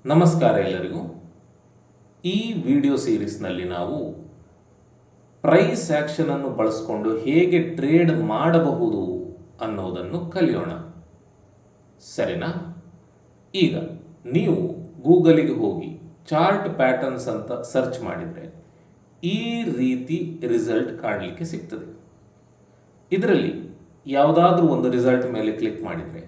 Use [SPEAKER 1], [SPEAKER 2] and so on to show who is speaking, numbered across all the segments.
[SPEAKER 1] ನಮಸ್ಕಾರ ಎಲ್ಲರಿಗೂ. ಈ ವಿಡಿಯೋ ಸೀರೀಸ್ನಲ್ಲಿ ನಾವು ಪ್ರೈಸ್ ಆ್ಯಕ್ಷನನ್ನು ಬಳಸಿಕೊಂಡು ಹೇಗೆ ಟ್ರೇಡ್ ಮಾಡಬಹುದು ಅನ್ನೋದನ್ನು ಕಲಿಯೋಣ. ಸರಿನಾ? ಈಗ ನೀವು ಗೂಗಲಿಗೆ ಹೋಗಿ ಚಾರ್ಟ್ ಪ್ಯಾಟರ್ನ್ಸ್ ಅಂತ ಸರ್ಚ್ ಮಾಡಿದರೆ ಈ ರೀತಿ ರಿಸಲ್ಟ್ ಕಾಣಲಿಕ್ಕೆ ಸಿಗ್ತದೆ. ಇದರಲ್ಲಿ ಯಾವುದಾದ್ರೂ ಒಂದು ರಿಸಲ್ಟ್ ಮೇಲೆ ಕ್ಲಿಕ್ ಮಾಡಿದರೆ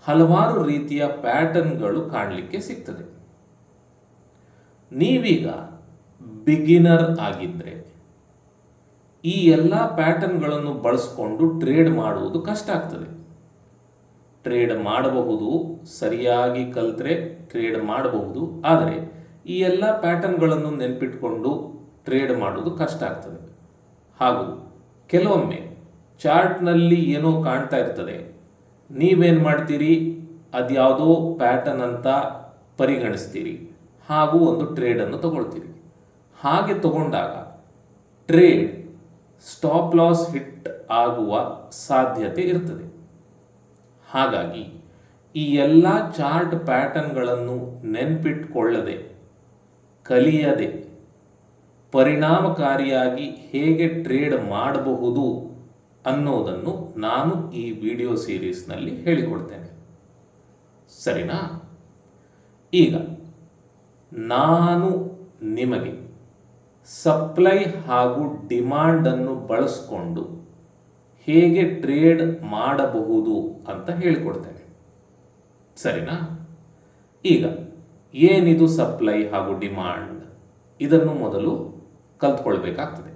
[SPEAKER 1] ಹಲವಾರು ರೀತಿಯ ಪ್ಯಾಟರ್ನ್ಗಳು ಕಾಣಲಿಕ್ಕೆ ಸಿಗ್ತದೆ. ನೀವೀಗ ಬಿಗಿನರ್ ಆಗಿದ್ದರೆ ಈ ಎಲ್ಲ ಪ್ಯಾಟರ್ನ್ಗಳನ್ನು ಬಳಸಿಕೊಂಡು ಟ್ರೇಡ್ ಮಾಡುವುದು ಕಷ್ಟ ಆಗ್ತದೆ. ಟ್ರೇಡ್ ಮಾಡಬಹುದು, ಸರಿಯಾಗಿ ಕಲಿತ್ರೆ ಟ್ರೇಡ್ ಮಾಡಬಹುದು, ಆದರೆ ಈ ಎಲ್ಲ ಪ್ಯಾಟರ್ನ್ಗಳನ್ನು ನೆನಪಿಟ್ಕೊಂಡು ಟ್ರೇಡ್ ಮಾಡುವುದು ಕಷ್ಟ ಆಗ್ತದೆ. ಹಾಗೂ ಕೆಲವೊಮ್ಮೆ ಚಾರ್ಟ್ನಲ್ಲಿ ಏನೋ ಕಾಣ್ತಾ ಇರ್ತದೆ, ನೀವೇನು ಮಾಡ್ತೀರಿ, ಅದ್ಯಾವುದೋ ಪ್ಯಾಟರ್ನ್ ಅಂತ ಪರಿಗಣಿಸ್ತೀರಿ ಹಾಗೂ ಒಂದು ಟ್ರೇಡನ್ನು ತಗೊಳ್ತೀರಿ. ಹಾಗೆ ತಗೊಂಡಾಗ ಟ್ರೇಡ್ ಸ್ಟಾಪ್ ಲಾಸ್ ಹಿಟ್ ಆಗುವ ಸಾಧ್ಯತೆ ಇರ್ತದೆ. ಹಾಗಾಗಿ ಈ ಎಲ್ಲ ಚಾರ್ಟ್ ಪ್ಯಾಟರ್ನ್ಗಳನ್ನು ನೆನಪಿಟ್ಕೊಳ್ಳದೆ, ಕಲಿಯದೆ ಪರಿಣಾಮಕಾರಿಯಾಗಿ ಹೇಗೆ ಟ್ರೇಡ್ ಮಾಡಬಹುದು ಅನ್ನೋದನ್ನು ನಾನು ಈ ವಿಡಿಯೋ ಸೀರೀಸ್ನಲ್ಲಿ ಹೇಳಿಕೊಡ್ತೇನೆ. ಸರಿನಾ? ಈಗ ನಾನು ನಿಮಗೆ ಸಪ್ಲೈ ಹಾಗೂ ಡಿಮಾಂಡನ್ನು ಬಳಸಿಕೊಂಡು ಹೇಗೆ ಟ್ರೇಡ್ ಮಾಡಬಹುದು ಅಂತ ಹೇಳಿಕೊಡ್ತೇನೆ. ಸರಿನಾ? ಈಗ ಏನಿದು ಸಪ್ಲೈ ಹಾಗೂ ಡಿಮಾಂಡ್, ಇದನ್ನು ಮೊದಲು ಕಲ್ತ್ಕೊಳ್ಬೇಕಾಗ್ತದೆ.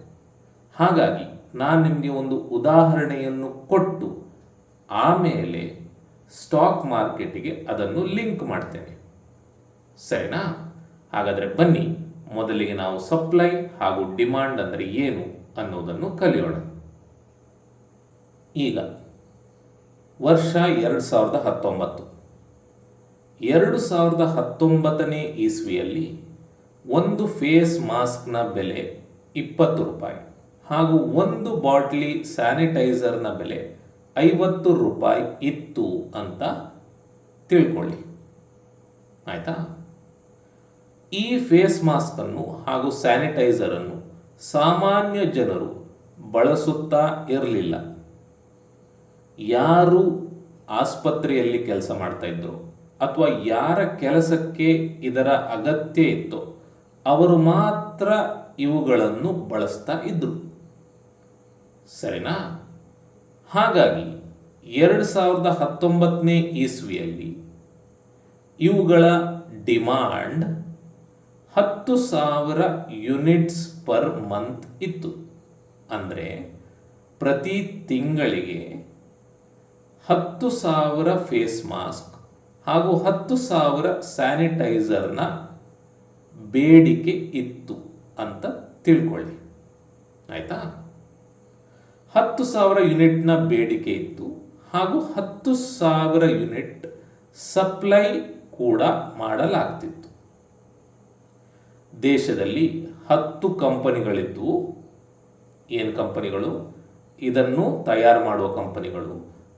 [SPEAKER 1] ಹಾಗಾಗಿ ನಾನು ನಿಮಗೆ ಒಂದು ಉದಾಹರಣೆಯನ್ನು ಕೊಟ್ಟು ಆಮೇಲೆ ಸ್ಟಾಕ್ ಮಾರ್ಕೆಟಿಗೆ ಅದನ್ನು ಲಿಂಕ್ ಮಾಡ್ತೇನೆ. ಸರಿನಾ? ಹಾಗಾದರೆ ಬನ್ನಿ, ಮೊದಲಿಗೆ ನಾವು ಸಪ್ಲೈ ಹಾಗೂ ಡಿಮಾಂಡ್ ಅಂದರೆ ಏನು ಅನ್ನೋದನ್ನು ಕಲಿಯೋಣ. ಈಗ ವರ್ಷ 2019. 2019ನೇ ಇಸ್ವಿಯಲ್ಲಿ ಒಂದು ಫೇಸ್ ಮಾಸ್ಕ್ನ ಬೆಲೆ 20 ರೂಪಾಯಿ ಹಾಗೂ ಒಂದು ಬಾಟ್ಲಿ ಸ್ಯಾನಿಟೈಸರ್ನ ಬೆಲೆ 50 ರೂಪಾಯಿ ಇತ್ತು ಅಂತ ತಿಳ್ಕೊಳ್ಳಿ. ಆಯಿತಾ? ಈ ಫೇಸ್ ಮಾಸ್ಕನ್ನು ಹಾಗೂ ಸ್ಯಾನಿಟೈಸರನ್ನು ಸಾಮಾನ್ಯ ಜನರು ಬಳಸುತ್ತಾ ಇರಲಿಲ್ಲ. ಯಾರು ಆಸ್ಪತ್ರೆಯಲ್ಲಿ ಕೆಲಸ ಮಾಡ್ತಾ ಇದ್ರು ಅಥವಾ ಯಾರ ಕೆಲಸಕ್ಕೆ ಇದರ ಅಗತ್ಯ ಇತ್ತೋ ಅವರು ಮಾತ್ರ ಇವುಗಳನ್ನು ಬಳಸ್ತಾ ಇದ್ರು. ಸರಿನಾ? ಹಾಗಾಗಿ 2019ನೇ ಇಸ್ವಿಯಲ್ಲಿ ಇವುಗಳ ಡಿಮಾಂಡ್ 10,000 ಯೂನಿಟ್ಸ್ ಪರ್ ಮಂತ್ ಇತ್ತು. ಅಂದರೆ ಪ್ರತಿ ತಿಂಗಳಿಗೆ 10,000 ಫೇಸ್ ಮಾಸ್ಕ್ ಹಾಗೂ 10,000 ಸ್ಯಾನಿಟೈಸರ್ನ ಬೇಡಿಕೆ ಇತ್ತು ಅಂತ ತಿಳ್ಕೊಳ್ಳಿ. ಆಯಿತಾ? 10,000 ಯೂನಿಟ್ನ ಬೇಡಿಕೆ ಇತ್ತು ಹಾಗೂ 10,000 ಯೂನಿಟ್ ಸಪ್ಲೈ ಕೂಡ ಮಾಡಲಾಗ್ತಿತ್ತು. ದೇಶದಲ್ಲಿ 10 ಕಂಪನಿಗಳಿದ್ದು, ಏನು ಕಂಪನಿಗಳು? ಇದನ್ನು ತಯಾರು ಮಾಡುವ ಕಂಪನಿಗಳು.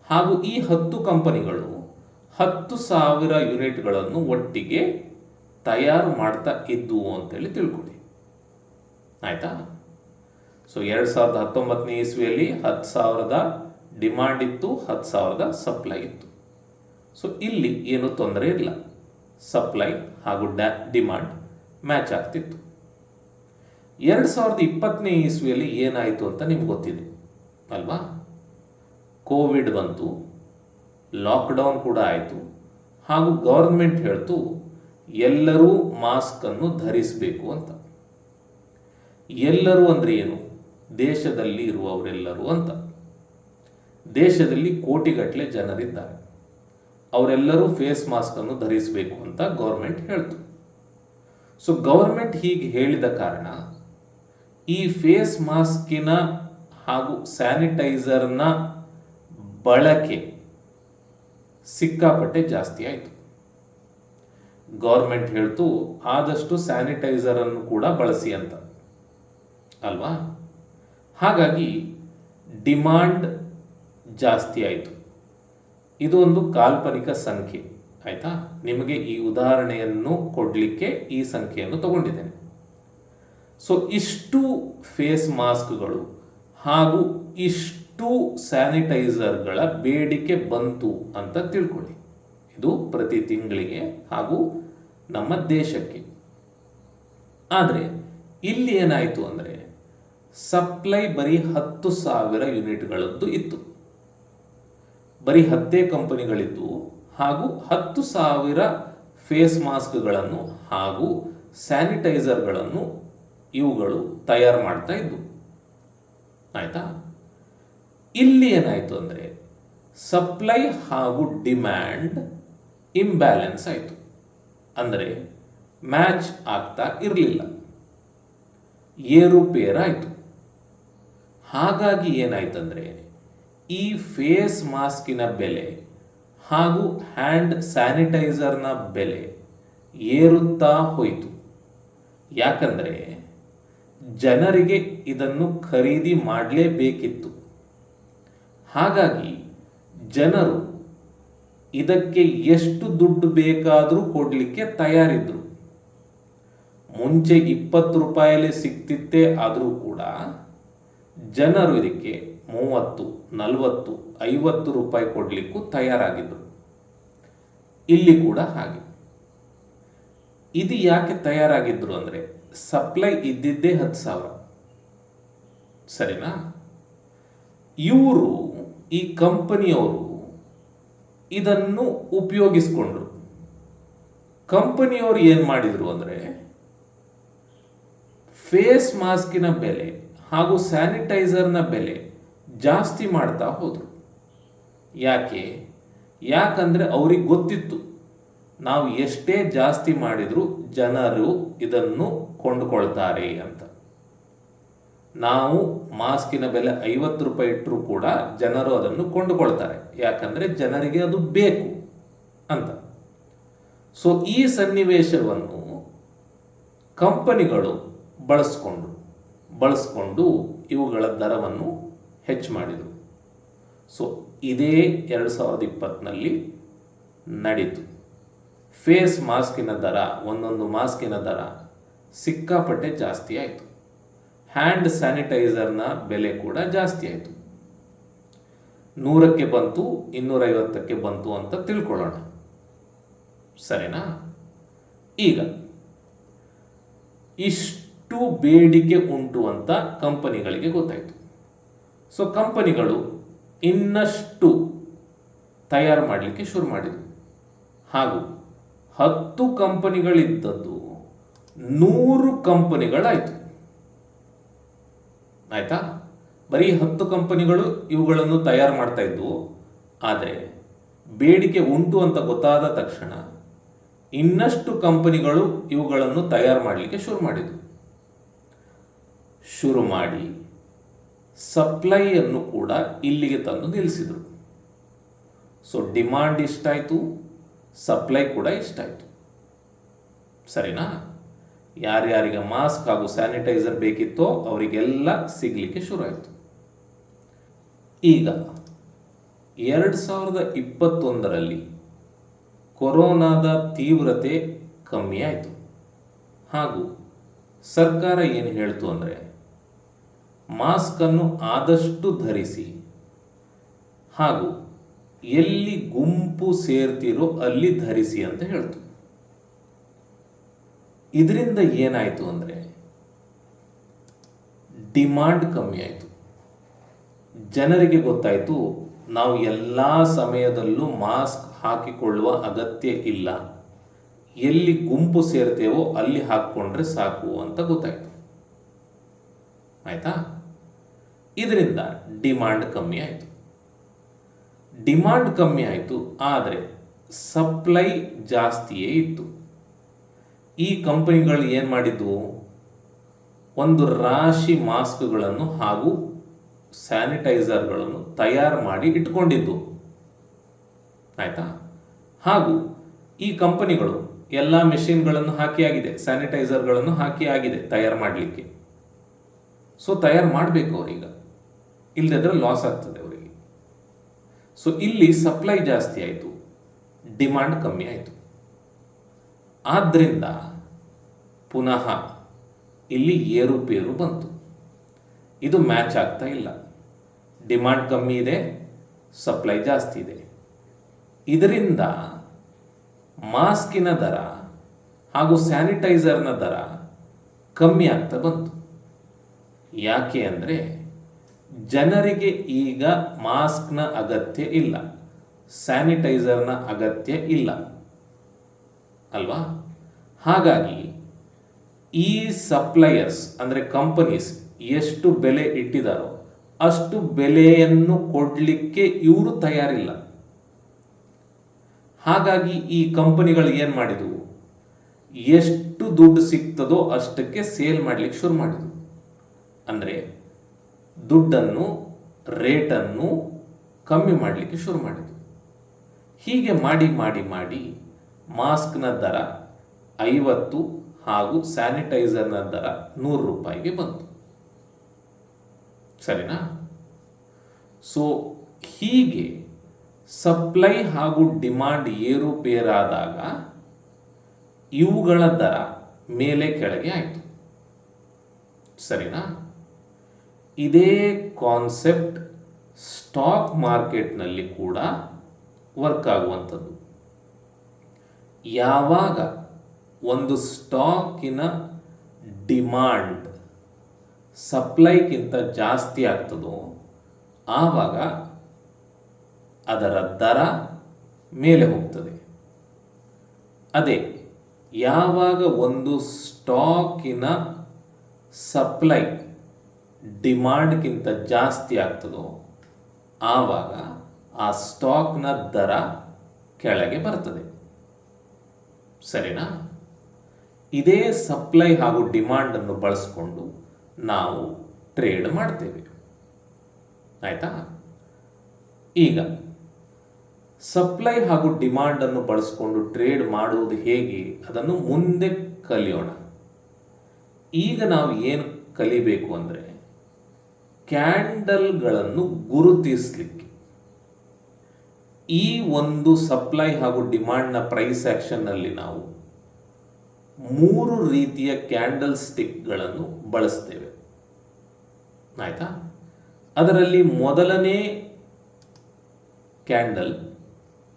[SPEAKER 1] ಹಾಗೂ ಈ 10 ಕಂಪನಿಗಳು 10,000 ಯೂನಿಟ್ಗಳನ್ನು ಒಟ್ಟಿಗೆ ತಯಾರು ಮಾಡ್ತಾ ಇದ್ವು ಅಂತೇಳಿ ತಿಳ್ಕೊಳ್ಳಿ. ಆಯಿತಾ? ಸೊ 2019ನೇ ಇಸ್ವಿಯಲ್ಲಿ 10,000 ಡಿಮಾಂಡ್ ಇತ್ತು, 10,000 ಸಪ್ಲೈ ಇತ್ತು. ಸೊ ಇಲ್ಲಿ ಏನು ತೊಂದರೆ ಇಲ್ಲ, ಸಪ್ಲೈ ಹಾಗೂ ಡಿಮಾಂಡ್ ಮ್ಯಾಚ್ ಆಗ್ತಿತ್ತು. 2020ನೇ ಇಸ್ವಿಯಲ್ಲಿ ಏನಾಯಿತು ಅಂತ ನಿಮ್ಗೆ ಗೊತ್ತಿದೆ ಅಲ್ವಾ? ಕೋವಿಡ್ ಬಂತು, ಲಾಕ್ಡೌನ್ ಕೂಡ ಆಯಿತು ಹಾಗೂ ಗೌರ್ಮೆಂಟ್ ಹೇಳ್ತು ಎಲ್ಲರೂ ಮಾಸ್ಕನ್ನು ಧರಿಸಬೇಕು ಅಂತ. ಎಲ್ಲರೂ ಅಂದರೆ ಏನು? ದೇಶದಲ್ಲಿ ಇರುವವರೆಲ್ಲರೂ ಅಂತ. ದೇಶದಲ್ಲಿ ಕೋಟಿಗಟ್ಟಲೆ ಜನರಿದ್ದಾರೆ, ಅವರೆಲ್ಲರೂ ಫೇಸ್ ಮಾಸ್ಕನ್ನು ಧರಿಸಬೇಕು ಅಂತ ಗೌರ್ಮೆಂಟ್ ಹೇಳ್ತು. ಸೊ ಗೌರ್ಮೆಂಟ್ ಹೀಗೆ ಹೇಳಿದ ಕಾರಣ ಈ ಫೇಸ್ ಮಾಸ್ಕಿನ ಹಾಗೂ ಸ್ಯಾನಿಟೈಸರ್ನ ಬಳಕೆ ಸಿಕ್ಕಾಪಟ್ಟೆ ಜಾಸ್ತಿ ಆಯಿತು. ಗೌರ್ಮೆಂಟ್ ಹೇಳ್ತು ಆದಷ್ಟು ಸ್ಯಾನಿಟೈಸರನ್ನು ಕೂಡ ಬಳಸಿ ಅಂತ ಅಲ್ವಾ? ಹಾಗಾಗಿ ಡಿಮಾಂಡ್ ಜಾಸ್ತಿ ಆಯಿತು. ಇದು ಒಂದು ಕಾಲ್ಪನಿಕ ಸಂಖ್ಯೆ, ಆಯಿತಾ? ನಿಮಗೆ ಈ ಉದಾಹರಣೆಯನ್ನು ಕೊಡಲಿಕ್ಕೆ ಈ ಸಂಖ್ಯೆಯನ್ನು ತಗೊಂಡಿದ್ದೇನೆ. ಸೊ ಇಷ್ಟು ಫೇಸ್ ಮಾಸ್ಕ್ಗಳು ಹಾಗೂ ಇಷ್ಟು ಸ್ಯಾನಿಟೈಸರ್ಗಳ ಬೇಡಿಕೆ ಬಂತು ಅಂತ ತಿಳ್ಕೊಳ್ಳಿ. ಇದು ಪ್ರತಿ ತಿಂಗಳಿಗೆ ಹಾಗೂ ನಮ್ಮ ದೇಶಕ್ಕೆ. ಆದರೆ ಇಲ್ಲಿ ಏನಾಯಿತು ಅಂದರೆ ಸಪ್ಲೈ ಬರೀ 10,000 ಯೂನಿಟ್ಗಳದ್ದು ಇತ್ತು. ಬರೀ 10 ಕಂಪನಿಗಳಿದ್ದು ಹಾಗೂ 10,000 ಫೇಸ್ ಮಾಸ್ಕ್ಗಳನ್ನು ಹಾಗೂ ಸ್ಯಾನಿಟೈಸರ್ಗಳನ್ನು ಇವುಗಳು ತಯಾರು ಮಾಡ್ತಾ ಇದ್ದು. ಆಯಿತಾ? ಇಲ್ಲಿ ಏನಾಯಿತು ಅಂದರೆ ಸಪ್ಲೈ ಹಾಗೂ ಡಿಮ್ಯಾಂಡ್ ಇಂಬ್ಯಾಲೆನ್ಸ್ ಆಯಿತು. ಅಂದರೆ ಮ್ಯಾಚ್ ಆಗ್ತಾ ಇರಲಿಲ್ಲ, ಏರುಪೇರಾಯಿತು. ಹಾಗಾಗಿ ಏನಾಯ್ತಂದರೆ ಈ ಫೇಸ್ ಮಾಸ್ಕಿನ ಬೆಲೆ ಹಾಗೂ ಹ್ಯಾಂಡ್ ಸ್ಯಾನಿಟೈಸರ್ನ ಬೆಲೆ ಏರುತ್ತಾ ಹೋಯಿತು. ಯಾಕಂದರೆ ಜನರಿಗೆ ಇದನ್ನು ಖರೀದಿ ಮಾಡಲೇಬೇಕಿತ್ತು. ಹಾಗಾಗಿ ಜನರು ಇದಕ್ಕೆ ಎಷ್ಟು ದುಡ್ಡು ಬೇಕಾದರೂ ಕೊಡಲಿಕ್ಕೆ ತಯಾರಿದ್ರು. ಮುಂಚೆ 20 ರೂಪಾಯಲ್ಲಿ ಸಿಗ್ತಿತ್ತೇ ಆದರೂ ಕೂಡ ಜನರು ಇದಕ್ಕೆ 30, 40, 50 ರೂಪಾಯಿ ಕೊಡಲಿಕ್ಕೂ ತಯಾರಾಗಿದ್ದರು. ಇಲ್ಲಿ ಕೂಡ ಹಾಗೆ. ಇದು ಯಾಕೆ ತಯಾರಾಗಿದ್ರು ಅಂದರೆ ಸಪ್ಲೈ ಇದ್ದಿದ್ದೇ 10,000, ಸರಿನಾ? ಇವರು, ಈ ಕಂಪನಿಯವರು ಇದನ್ನು ಉಪಯೋಗಿಸ್ಕೊಂಡ್ರು. ಕಂಪನಿಯವರು ಏನು ಮಾಡಿದರು ಅಂದರೆ ಫೇಸ್ ಮಾಸ್ಕಿನ ಬೆಲೆ ಹಾಗೂ ಸ್ಯಾನಿಟೈಸರ್ನ ಬೆಲೆ ಜಾಸ್ತಿ ಮಾಡ್ತಾ ಹೋದರು. ಯಾಕಂದರೆ ಅವ್ರಿಗೆ ಗೊತ್ತಿತ್ತು ನಾವು ಎಷ್ಟೇ ಜಾಸ್ತಿ ಮಾಡಿದರೂ ಜನರು ಇದನ್ನು ಕೊಂಡುಕೊಳ್ತಾರೆ ಅಂತ. ನಾವು ಮಾಸ್ಕಿನ ಬೆಲೆ 50 ರೂಪಾಯಿ ಇಟ್ಟರೂ ಕೂಡ ಜನರು ಅದನ್ನು ಕೊಂಡುಕೊಳ್ತಾರೆ, ಯಾಕಂದರೆ ಜನರಿಗೆ ಅದು ಬೇಕು ಅಂತ. ಸೊ ಈ ಸನ್ನಿವೇಶವನ್ನು ಕಂಪನಿಗಳು ಬಳಸ್ಕೊಂಡು ಇವುಗಳ ದರವನ್ನು ಹೆಚ್ಚು ಮಾಡಿದರು. ಸೊ ಇದೇ 2020ನಲ್ಲಿ ನಡೀತು. ಫೇಸ್ ಮಾಸ್ಕಿನ ದರ, ಒಂದೊಂದು ಮಾಸ್ಕಿನ ದರ ಸಿಕ್ಕಾಪಟ್ಟೆ ಜಾಸ್ತಿ ಆಯಿತು. ಹ್ಯಾಂಡ್ ಸ್ಯಾನಿಟೈಸರ್ನ ಬೆಲೆ ಕೂಡ ಜಾಸ್ತಿ ಆಯಿತು. 100ಕ್ಕೆ ಬಂತು, 250ಕ್ಕೆ ಬಂತು ಅಂತ ತಿಳ್ಕೊಳ್ಳೋಣ, ಸರಿನಾ? ಈಗ ಇಷ್ಟು ಬೇಡಿಕೆ ಉಂಟು ಅಂತ ಕಂಪನಿಗಳಿಗೆ ಗೊತ್ತಾಯಿತು. ಸೊ ಕಂಪನಿಗಳು ಇನ್ನಷ್ಟು ತಯಾರು ಮಾಡಲಿಕ್ಕೆ ಶುರು ಮಾಡಿದರು. ಹಾಗೂ 10 ಕಂಪನಿಗಳಿದ್ದದ್ದು 100 ಕಂಪನಿಗಳಾಯಿತು. ಆಯಿತಾ? ಬರೀ 10 ಕಂಪನಿಗಳು ಇವುಗಳನ್ನು ತಯಾರು ಮಾಡ್ತಾ ಇದ್ವು. ಆದರೆ ಬೇಡಿಕೆ ಉಂಟು ಅಂತ ಗೊತ್ತಾದ ತಕ್ಷಣ ಇನ್ನಷ್ಟು ಕಂಪನಿಗಳು ಇವುಗಳನ್ನು ತಯಾರು ಮಾಡಲಿಕ್ಕೆ ಶುರು ಮಾಡಿ ಸಪ್ಲೈಯನ್ನು ಕೂಡ ಇಲ್ಲಿಗೆ ತಂದು ನಿಲ್ಲಿಸಿದರು. ಸೊ ಡಿಮಾಂಡ್ ಇಷ್ಟಾಯಿತು, ಸಪ್ಲೈ ಕೂಡ ಇಷ್ಟಾಯಿತು, ಸರಿನಾ? ಯಾರ್ಯಾರಿಗೆ ಮಾಸ್ಕ್ ಹಾಗೂ ಸ್ಯಾನಿಟೈಸರ್ ಬೇಕಿತ್ತೋ ಅವರಿಗೆಲ್ಲ ಸಿಗಲಿಕ್ಕೆ ಶುರು ಆಯಿತು. ಈಗ 2021ರಲ್ಲಿ ಕೊರೋನಾದ ತೀವ್ರತೆ ಕಮ್ಮಿ ಆಯಿತು. ಹಾಗೂ ಸರ್ಕಾರ ಏನು ಹೇಳ್ತು ಅಂದರೆ ಮಾಸ್ಕನ್ನು ಆದಷ್ಟು ಧರಿಸಿ ಹಾಗೂ ಎಲ್ಲಿ ಗುಂಪು ಸೇರ್ತಿರೋ ಅಲ್ಲಿ ಧರಿಸಿ ಅಂತ ಹೇಳ್ತು. ಇದರಿಂದ ಏನಾಯಿತು ಅಂದರೆ ಡಿಮಾಂಡ್ ಕಮ್ಮಿ ಆಯಿತು. ಜನರಿಗೆ ಗೊತ್ತಾಯಿತು ನಾವು ಎಲ್ಲ ಸಮಯದಲ್ಲೂ ಮಾಸ್ಕ್ ಹಾಕಿಕೊಳ್ಳುವ ಅಗತ್ಯ ಇಲ್ಲ, ಎಲ್ಲಿ ಗುಂಪು ಸೇರ್ತೇವೋ ಅಲ್ಲಿ ಹಾಕ್ಕೊಂಡ್ರೆ ಸಾಕು ಅಂತ ಗೊತ್ತಾಯಿತು. ಆಯಿತಾ? ಇದರಿಂದ ಡಿಮಾಂಡ್ ಕಮ್ಮಿ ಆಯಿತು. ಡಿಮಾಂಡ್ ಕಮ್ಮಿ ಆಯಿತು, ಆದರೆ ಸಪ್ಲೈ ಜಾಸ್ತಿಯೇ ಇತ್ತು. ಈ ಕಂಪನಿಗಳು ಏನು ಮಾಡಿದ್ವು? ಒಂದು ರಾಶಿ ಮಾಸ್ಕ್ಗಳನ್ನು ಹಾಗೂ ಸ್ಯಾನಿಟೈಸರ್ಗಳನ್ನು ತಯಾರು ಮಾಡಿ ಇಟ್ಕೊಂಡಿದ್ದು. ಆಯಿತಾ? ಹಾಗೂ ಈ ಕಂಪನಿಗಳು ಎಲ್ಲ ಮೆಷಿನ್ಗಳನ್ನು ಹಾಕಿ ಆಗಿದೆ, ಸ್ಯಾನಿಟೈಸರ್ಗಳನ್ನು ಹಾಕಿ ಆಗಿದೆ ತಯಾರು ಮಾಡಲಿಕ್ಕೆ. ಸೊ ತಯಾರು ಮಾಡಬೇಕು ಅವರೀಗ, ಇಲ್ಲದಿದ್ದರೆ ಲಾಸ್ ಆಗ್ತದೆ ಅವರಿಗೆ. ಸೊ ಇಲ್ಲಿ ಸಪ್ಲೈ ಜಾಸ್ತಿ ಆಯಿತು, ಡಿಮಾಂಡ್ ಕಮ್ಮಿ ಆಯಿತು. ಆದ್ದರಿಂದ ಪುನಃ ಇಲ್ಲಿ ಏರುಪೇರು ಬಂತು. ಇದು ಮ್ಯಾಚ್ ಆಗ್ತಾ ಇಲ್ಲ. ಡಿಮಾಂಡ್ ಕಮ್ಮಿ ಇದೆ, ಸಪ್ಲೈ ಜಾಸ್ತಿ ಇದೆ. ಇದರಿಂದ ಮಾಸ್ಕಿನ ದರ ಹಾಗೂ ಸ್ಯಾನಿಟೈಸರ್ನ ದರ ಕಮ್ಮಿ ಆಗ್ತಾ ಬಂತು. ಯಾಕೆ ಅಂದರೆ ಜನರಿಗೆ ಈಗ ಮಾಸ್ಕ್ನ ಅಗತ್ಯ ಇಲ್ಲ, ಸ್ಯಾನಿಟೈಸರ್ನ ಅಗತ್ಯ ಇಲ್ಲ ಅಲ್ವಾ? ಹಾಗಾಗಿ ಈ ಸಪ್ಲೈಯರ್ಸ್ ಅಂದರೆ ಕಂಪನೀಸ್ ಎಷ್ಟು ಬೆಲೆ ಇಟ್ಟಿದ್ದಾರೋ ಅಷ್ಟು ಬೆಲೆಯನ್ನು ಕೊಡಲಿಕ್ಕೆ ಇವರು ತಯಾರಿಲ್ಲ. ಹಾಗಾಗಿ ಈ ಕಂಪನಿಗಳು ಏನು ಮಾಡಿದವು, ಎಷ್ಟು ದುಡ್ಡು ಸಿಗ್ತದೋ ಅಷ್ಟಕ್ಕೆ ಸೇಲ್ ಮಾಡಲಿಕ್ಕೆ ಶುರು ಮಾಡಿದವು. ಅಂದರೆ ದುಡ್ಡನ್ನು, ರೇಟನ್ನು ಕಮ್ಮಿ ಮಾಡಲಿಕ್ಕೆ ಶುರು ಮಾಡಿದವು. ಹೀಗೆ ಮಾಡಿ ಮಾಡಿ ಮಾಡಿ ಮಾಸ್ಕ್ನ ದರ 50 ಹಾಗೂ ಸ್ಯಾನಿಟೈಸರ್ನ ದರ 100 ರೂಪಾಯಿಗೆ ಬಂತು. ಸರಿನಾ? ಸೊ ಹೀಗೆ ಸಪ್ಲೈ ಹಾಗೂ ಡಿಮಾಂಡ್ ಏರುಪೇರಾದಾಗ ಇವುಗಳ ದರ ಮೇಲೆ ಕೆಳಗೆ ಆಯಿತು. ಸರಿನಾ? ಇದೇ ಕಾನ್ಸೆಪ್ಟ್ ಸ್ಟಾಕ್ ಮಾರ್ಕೆಟ್ನಲ್ಲಿ ಕೂಡ ವರ್ಕ್ ಆಗುವಂಥದ್ದು. ಯಾವಾಗ ಒಂದು ಸ್ಟಾಕಿನ ಡಿಮಾಂಡ್ ಸಪ್ಲೈಗಿಂತ ಜಾಸ್ತಿ ಆಗ್ತದೋ ಆವಾಗ ಅದರ ದರ ಮೇಲೆ ಹೋಗ್ತದೆ. ಅದೇ ಯಾವಾಗ ಒಂದು ಸ್ಟಾಕಿನ ಸಪ್ಲೈ ಡಿಮಾಂಡ್ಗಿಂತ ಜಾಸ್ತಿ ಆಗ್ತದೋ ಆವಾಗ ಆ ಸ್ಟಾಕ್ನ ದರ ಕೆಳಗೆ ಬರ್ತದೆ. ಸರಿನಾ? ಇದೇ ಸಪ್ಲೈ ಹಾಗೂ ಡಿಮಾಂಡನ್ನು ಬಳಸಿಕೊಂಡು ನಾವು ಟ್ರೇಡ್ ಮಾಡ್ತೇವೆ. ಆಯಿತಾ? ಈಗ ಸಪ್ಲೈ ಹಾಗೂ ಡಿಮಾಂಡನ್ನು ಬಳಸಿಕೊಂಡು ಟ್ರೇಡ್ ಮಾಡುವುದು ಹೇಗೆ ಅದನ್ನು ಮುಂದೆ ಕಲಿಯೋಣ. ಈಗ ನಾವು ಏನು ಕಲಿಬೇಕು ಅಂದರೆ ಕ್ಯಾಂಡಲ್ಗಳನ್ನು ಗುರುತಿಸಲಿಕ್ಕೆ. ಈ ಒಂದು ಸಪ್ಲೈ ಹಾಗೂ ಡಿಮಾಂಡ್ನ ಪ್ರೈಸ್ ಆಕ್ಷನ್ನಲ್ಲಿ ನಾವು 3 ರೀತಿಯ ಕ್ಯಾಂಡಲ್ ಸ್ಟಿಕ್ಗಳನ್ನು ಬಳಸ್ತೇವೆ. ಆಯಿತಾ? ಅದರಲ್ಲಿ ಮೊದಲನೇ ಕ್ಯಾಂಡಲ್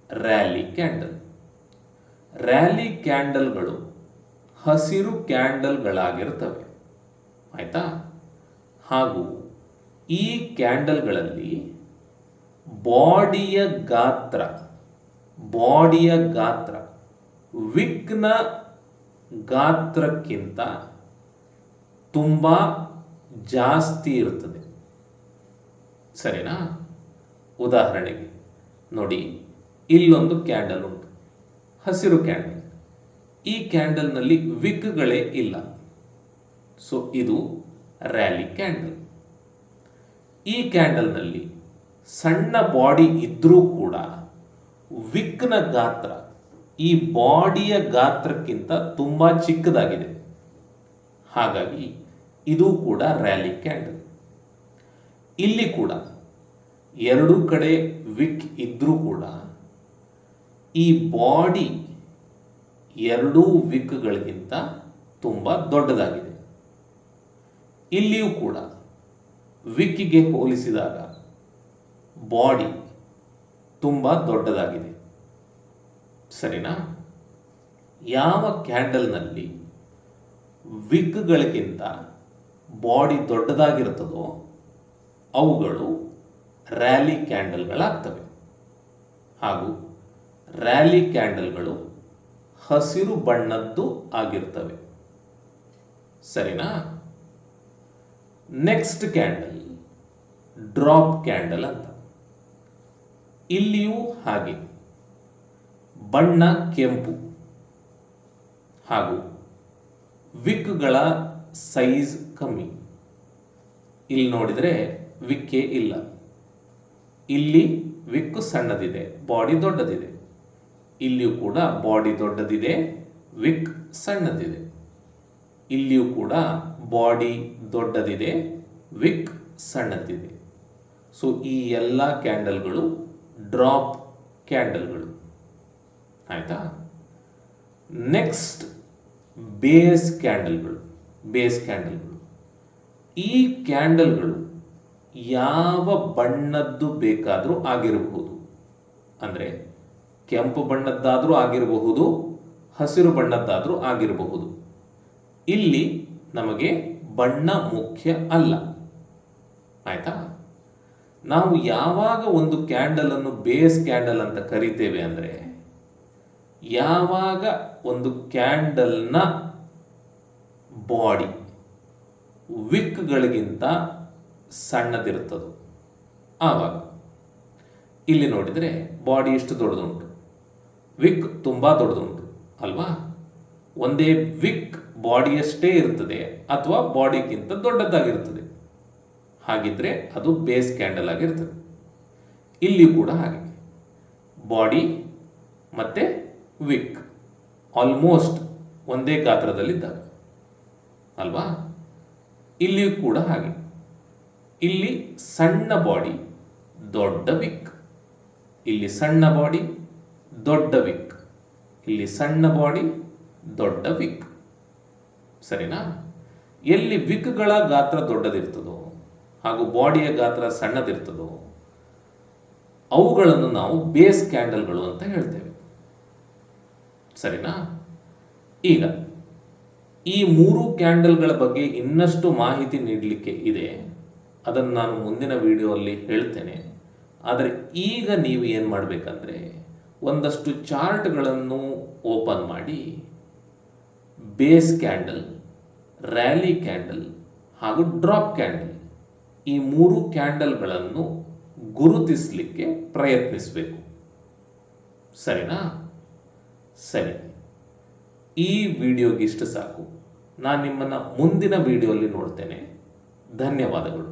[SPEAKER 1] ರ್ಯಾಲಿ ಕ್ಯಾಂಡಲ್. ರ್ಯಾಲಿ ಕ್ಯಾಂಡಲ್ಗಳು ಹಸಿರು ಕ್ಯಾಂಡಲ್ಗಳಾಗಿರ್ತವೆ. ಆಯಿತಾ? ಹಾಗೂ ಈ ಕ್ಯಾಂಡಲ್ಗಳಲ್ಲಿ ಬಾಡಿಯ ಗಾತ್ರ ವಿಕ್ನ ಗಾತ್ರಕ್ಕಿಂತ ತುಂಬ ಜಾಸ್ತಿ ಇರುತ್ತದೆ. ಸರಿನಾ? ಉದಾಹರಣೆಗೆ ನೋಡಿ, ಇಲ್ಲೊಂದು ಕ್ಯಾಂಡಲ್ ಉಂಟು, ಹಸಿರು ಕ್ಯಾಂಡಲ್. ಈ ಕ್ಯಾಂಡಲ್ನಲ್ಲಿ ವಿಕ್ಗಳೇ ಇಲ್ಲ. ಸೊ ಇದು ರ್ಯಾಲಿ ಕ್ಯಾಂಡಲ್. ಈ ಕ್ಯಾಂಡಲ್ನಲ್ಲಿ ಸಣ್ಣ ಬಾಡಿ ಇದ್ದರೂ ಕೂಡ ವಿಕ್ನ ಗಾತ್ರ ಈ ಬಾಡಿಯ ಗಾತ್ರಕ್ಕಿಂತ ತುಂಬ ಚಿಕ್ಕದಾಗಿದೆ. ಹಾಗಾಗಿ ಇದು ಕೂಡ ರ್ಯಾಲಿ ಕ್ಯಾಂಡಲ್. ಇಲ್ಲಿ ಕೂಡ ಎರಡೂ ಕಡೆ ವಿಕ್ ಇದ್ದರೂ ಕೂಡ ಈ ಬಾಡಿ ಎರಡೂ ವಿಕ್ಗಳಿಗಿಂತ ತುಂಬ ದೊಡ್ಡದಾಗಿದೆ. ಇಲ್ಲಿಯೂ ಕೂಡ ವಿಕ್ಕಿಗೆ ಹೋಲಿಸಿದಾಗ ಬಾಡಿ ತುಂಬ ದೊಡ್ಡದಾಗಿದೆ. ಸರಿನಾ? ಯಾವ ಕ್ಯಾಂಡಲ್ನಲ್ಲಿ ವಿಕ್ಗಳಿಗಿಂತ ಬಾಡಿ ದೊಡ್ಡದಾಗಿರುತ್ತದೋ ಅವುಗಳು ರ್ಯಾಲಿ ಕ್ಯಾಂಡಲ್ಗಳಾಗ್ತವೆ. ಹಾಗೂ ರ್ಯಾಲಿ ಕ್ಯಾಂಡಲ್ಗಳು ಹಸಿರು ಬಣ್ಣದ್ದು ಆಗಿರ್ತವೆ. ಸರಿನಾ? ನೆಕ್ಸ್ಟ್ ಕ್ಯಾಂಡಲ್ ಡ್ರಾಪ್ ಕ್ಯಾಂಡಲ್ ಅಂತ. ಇಲ್ಲಿಯೂ ಹಾಗೆ ಬಣ್ಣ ಕೆಂಪು ಹಾಗೂ ವಿಕ್ಗಳ ಸೈಜ್ ಕಮ್ಮಿ. ಇಲ್ಲಿ ನೋಡಿದರೆ ವಿಕ್ಕೇ ಇಲ್ಲ. ಇಲ್ಲಿ ವಿಕ್ ಸಣ್ಣದಿದೆ, ಬಾಡಿ ದೊಡ್ಡದಿದೆ. ಇಲ್ಲಿಯೂ ಕೂಡ ಬಾಡಿ ದೊಡ್ಡದಿದೆ, ವಿಕ್ ಸಣ್ಣದಿದೆ. ಇಲ್ಲಿಯೂ ಕೂಡ ಬಾಡಿ ದೊಡ್ಡದಿದೆ, ವಿಕ್ ಸಣ್ಣದಿದೆ. ಸೊ ಈ ಎಲ್ಲ ಕ್ಯಾಂಡಲ್ಗಳು ಡ್ರಾಪ್ ಕ್ಯಾಂಡಲ್ಗಳು. ಆಯಿತಾ. ನೆಕ್ಸ್ಟ್ ಬೇಸ್ ಕ್ಯಾಂಡಲ್ಗಳು. ಈ ಕ್ಯಾಂಡಲ್ಗಳು ಯಾವ ಬಣ್ಣದ್ದು ಬೇಕಾದರೂ ಆಗಿರಬಹುದು. ಅಂದರೆ ಕೆಂಪು ಬಣ್ಣದ್ದಾದರೂ ಆಗಿರಬಹುದು, ಹಸಿರು ಬಣ್ಣದ್ದಾದರೂ ಆಗಿರಬಹುದು. ಇಲ್ಲಿ ನಮಗೆ ಬಣ್ಣ ಮುಖ್ಯ ಅಲ್ಲ. ಆಯಿತಾ. ನಾವು ಯಾವಾಗ ಒಂದು ಕ್ಯಾಂಡಲನ್ನು ಬೇಸ್ ಕ್ಯಾಂಡಲ್ ಅಂತ ಕರಿತೇವೆ ಅಂದರೆ, ಯಾವಾಗ ಒಂದು ಕ್ಯಾಂಡಲ್ನ ಬಾಡಿ ವಿಕ್ಗಳಿಗಿಂತ ಸಣ್ಣದಿರುತ್ತದೋ ಆವಾಗ. ಇಲ್ಲಿ ನೋಡಿದರೆ ಬಾಡಿ ಇಷ್ಟು ದೊಡ್ಡದುಂಟು, ವಿಕ್ ತುಂಬ ದೊಡ್ಡದುಂಟು ಅಲ್ವಾ. ಒಂದೇ ವಿಕ್ ಬಾಡಿಯಷ್ಟೇ ಇರ್ತದೆ ಅಥವಾ ಬಾಡಿಗಿಂತ ದೊಡ್ಡದಾಗಿರ್ತದೆ. ಹಾಗಿದ್ರೆ ಅದು ಬೇಸ್ ಕ್ಯಾಂಡಲ್ ಆಗಿರ್ತದೆ. ಇಲ್ಲಿ ಕೂಡ ಹಾಗೆ ಬಾಡಿ ಮತ್ತು ವಿಕ್ ಆಲ್ಮೋಸ್ಟ್ ಒಂದೇ ಗಾತ್ರದಲ್ಲಿದ್ದಾವೆ ಅಲ್ವಾ. ಇಲ್ಲಿಯೂ ಕೂಡ ಹಾಗೆ. ಇಲ್ಲಿ ಸಣ್ಣ ಬಾಡಿ, ದೊಡ್ಡ ವಿಕ್. ಇಲ್ಲಿ ಸಣ್ಣ ಬಾಡಿ, ದೊಡ್ಡ ವಿಕ್. ಇಲ್ಲಿ ಸಣ್ಣ ಬಾಡಿ, ದೊಡ್ಡ ವಿಕ್. ಸರಿನಾ. ಎಲ್ಲಿ ವಿಕ್ಗಳ ಗಾತ್ರ ದೊಡ್ಡದಿರ್ತದೋ ಹಾಗೂ ಬಾಡಿಯ ಗಾತ್ರ ಸಣ್ಣದಿರ್ತದೋ ಅವುಗಳನ್ನು ನಾವು ಬೇಸ್ ಕ್ಯಾಂಡಲ್ಗಳು ಅಂತ ಹೇಳ್ತೇವೆ. ಸರಿನಾ. ಈಗ ಈ 3 ಕ್ಯಾಂಡಲ್ಗಳ ಬಗ್ಗೆ ಇನ್ನಷ್ಟು ಮಾಹಿತಿ ನೀಡಲಿಕ್ಕೆ ಇದೆ. ಅದನ್ನು ನಾನು ಮುಂದಿನ ವಿಡಿಯೋಲ್ಲಿ ಹೇಳ್ತೇನೆ. ಆದರೆ ಈಗ ನೀವು ಏನು ಮಾಡಬೇಕಂದ್ರೆ, ಒಂದಷ್ಟು ಚಾರ್ಟ್ಗಳನ್ನು ಓಪನ್ ಮಾಡಿ ಬೇಸ್ ಕ್ಯಾಂಡಲ್, ರ್ಯಾಲಿ ಕ್ಯಾಂಡಲ್ ಹಾಗೂ ಡ್ರಾಪ್ ಕ್ಯಾಂಡಲ್ ಈ 3 ಕ್ಯಾಂಡಲ್ಗಳನ್ನು ಗುರುತಿಸಲಿಕ್ಕೆ ಪ್ರಯತ್ನಿಸಬೇಕು. ಸರಿನಾ. ಸರಿ, ಈ ವಿಡಿಯೋಗೆ ಇಷ್ಟು ಸಾಕು. ನಾನು ನಿಮ್ಮನ್ನು ಮುಂದಿನ ವಿಡಿಯೋಲಿ ನೋಡ್ತೇನೆ. ಧನ್ಯವಾದಗಳು.